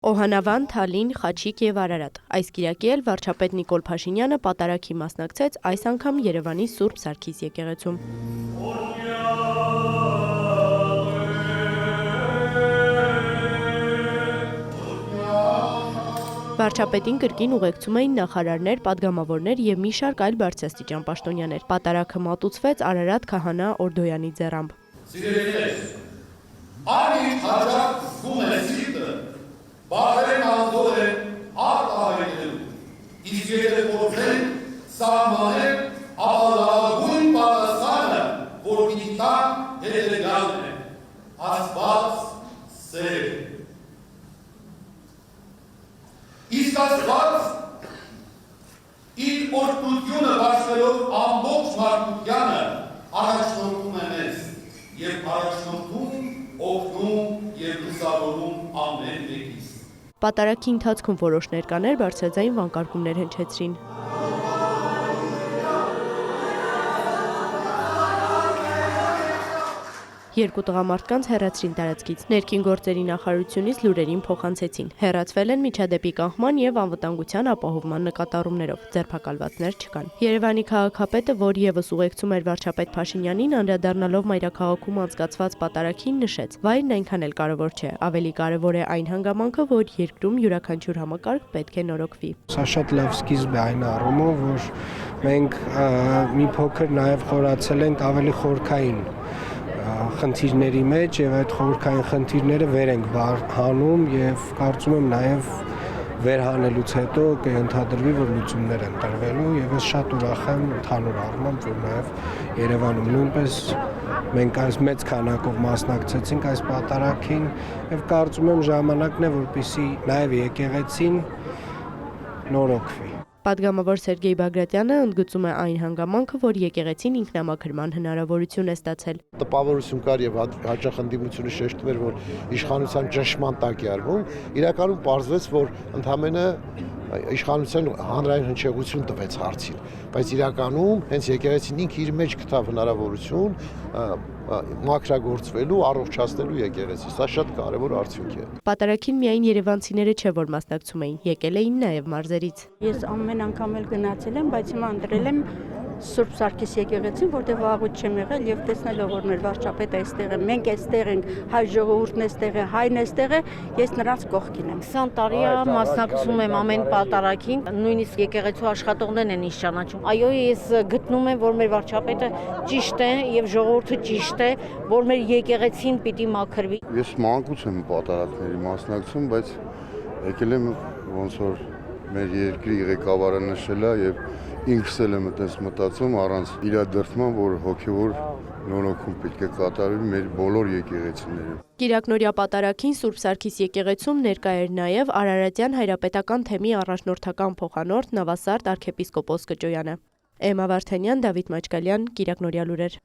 Օհանավան, Թալին, Խաչիկ և Արարատ։ Այս կիրակի էլ վարչապետ Նիկոլ Փաշինյանը պատարագի մասնակցեց, այս անգամ Երևանի Սուրբ Սարգիս եկեղեցում։ Վարչապետին կրկին ուղեկցում էին նախարարներ, պատգամավորներ և մի շարք այլ բարձրաստիճան պաշտոնյաներ։ Պատարագը մատուցվեց Արարատ քահանա Օրդոյանի ձեռամբ։ Սիրելիներ, այն հաջող զգում է սիրտը, բարեն անդոր է արդ ավելելու, իսկ եթե փորձեն սահմանել ապալավագույն պատասխանը, որ պիտի տան հետևյալն է, Աստված սեր։ Իսկ Աստված իր օրհնությունը բացվելով ամբողջ մարդկությանը առաջնորդում է մեզ և առաջնորդում, օգնում և լուսավորում ամեն մեկից։ Պատարագի ընթացքում որոշ ներկաներ բարձրաձայն վանկարկումներ հնչեցրին։ Երկու տղամարդկանց հեռացրին տարածքից, ներքին գործերի նախարարությունից լուրերին փոխանցեցին։ Հեռացվել են միջադեպի կանխման և անվտանգության ապահովման նկատառումներով, ձերբակալվածներ չկան։ Երևանի քաղաքապետը, որ ևս ուղեկցում էր վարչապետ Փաշինյանին, անդրադառնալով մայրաքաղաքում անցկացված պատարագին, նշեց. «Վայրն այնքան էլ կարևոր չէ, ավելի կարևոր է այն հանգամանքը, որ երկրում յուրաքանչյուր համակարգ պետք է նորոգվի»։ Սա շատ լավ սկիզբ է այն առումով, որ մենք մի փոքր նաև խորացել ենք ավելի խորքային խնդիրների մեջ և այդ խորքային խնդիրները վեր ենք հանում և կարծում եմ նաև վերհանելուց հետո կընդհանրվի, որ լուծումներ են տրվելու և ես շատ ուրախ եմ ընդհանուր առմամբ, որ նաև Երևանում նույնպես մենք այս մեծ քանակով մասնակցեցինք այս պատարագին և կարծում եմ ժամանակն է, որպեսզի նաև եկեղեցին նորոգվի։ Պատգամավոր Սերգեյ Բագրատյանը ընդգծում է այն հանգամանքը, որ եկեղեցին ինքնամաքրման հնարավորություն է ստացել։ Տպավորություն կար եւ հաճախ ընդդիմությունը շեշտում էր, որ իշխանության ճնշման տակ է արվում, իրականում պարզվեց, որ ընդհանրապես իշխանության հանրային հնչեղություն տվեց հարցին, բայց իրականում հենց եկեղեցին ինքը իր մեջ գտավ հնարավորություն մաքրագործվելու, առողջացնելու եկեղեցի։ Սա շատ կարևոր արդյունք է։ Պատարագին միայն երևանցիները չէ, որ մասնակցում էին, եկել էին նաև մարզերից։ Ես ամեն անգամ էլ գնացել եմ, բայց հիմա ընտրել եմ Սուրբ Սարգիս եկեղեցին, որտեղ վաղուց չեմ եղել եւ տեսնելով որ մեր վարչապետը այստեղ է, մենք այստեղ ենք, հայ ժողովուրդն այստեղ է, հայն այստեղ է, ես նրանց կողքին եմ։ 20 տարի է մասնակցում եմ ամեն պատարագին, նույնիսկ եկեղեցու աշխատողներն են ինձ ճանաչում։ Այո, ես գտնում եմ, որ մեր վարչապետը ճիշտ է եւ ժողովուրդը ճիշտ է, որ մեր եկեղեցին պիտի մաքրվի։ Ես մանկուց եմ պատարագների մասնակցում, բայց եկել եմ ոնց որ մեր երկրի ղեկավարը նշել է եւ ինքս էլ եմ այդպես մտածում առանց իրադրման, որ հոգեվոր նորոգում պետք է կատարվի մեր բոլոր եկեղեցիներում։ Կիրակնօրյա պատարագին Սուրբ Սարգիս եկեղեցում ներկա էր նաև Արարատյան հայրապետական թեմի առաջնորդական փոխանորդ Նավասարդ arczepiskopos Կճոյանը։ Էմմա Վարդանյան, Դավիթ Մաչկալյան, Կիրակնօրյա լուրեր։